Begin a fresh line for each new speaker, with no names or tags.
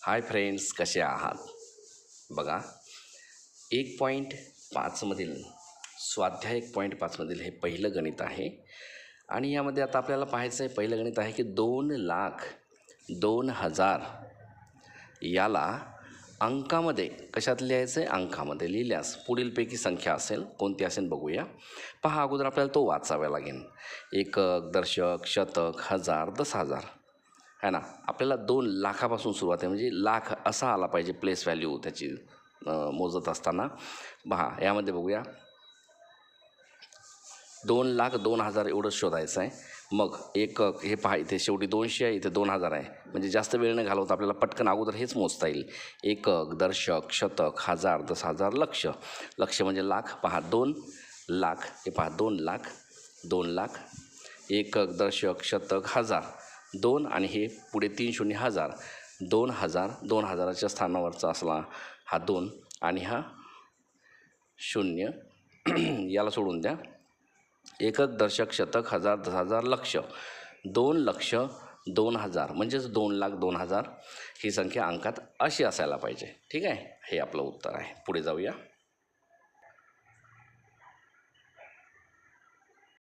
Hi friends, कसे आहात? बघा 1.5मधील स्वाध्याय 1.5मधील हे पहिलं गणित आहे आणि यामध्ये आता आपल्याला पाहायचं आहे. पहिलं गणित आहे की 2,02,000 याला अंकामध्ये कशात लिहायचं आहे? अंकामध्ये लिहिल्यास पुढीलपैकी संख्या असेल, कोणती असेल बघूया. पहा, अगोदर आपल्याला तो वाचावा लागेल. एकक, दशक, शतक, हजार, 10,000 है ना. आपल्याला 2 लाखापासून सुरुवात आहे, म्हणजे लाख असा आला पाहिजे प्लेस व्हॅल्यू त्याची मोजत असताना. पहा, यामध्ये बघूया 2,02,000 एवढं शोधायचं आहे. मग एकक, हे पहा इथे शेवटी 200 आहे, इथे 2,000 आहे, म्हणजे जास्त वेळ न घालवता आपल्याला पटकन अगोदर हेच मोजता येईल. एकक, दशक, शतक, हजार, 10,000, लक्ष. लक्ष म्हणजे लाख. पहा 2 लाख, हे पहा 2 लाख, 2 लाख, एकक, दशक, शतक, हजार, 2 आणि हे पुढे 3 शून्य, हजार, 2,000. 2,000च्या स्थानावरचा असला हा 2 आणि हा 0 याला सोडून द्या. एकक, दशक, शतक, हजार, 10,000, लक्ष. 2,02,000 म्हणजेच 2,02,000 ही संख्या अंकात अशी असायला पाहिजे. ठीक आहे, हे आपलं उत्तर आहे. पुढे जाऊया.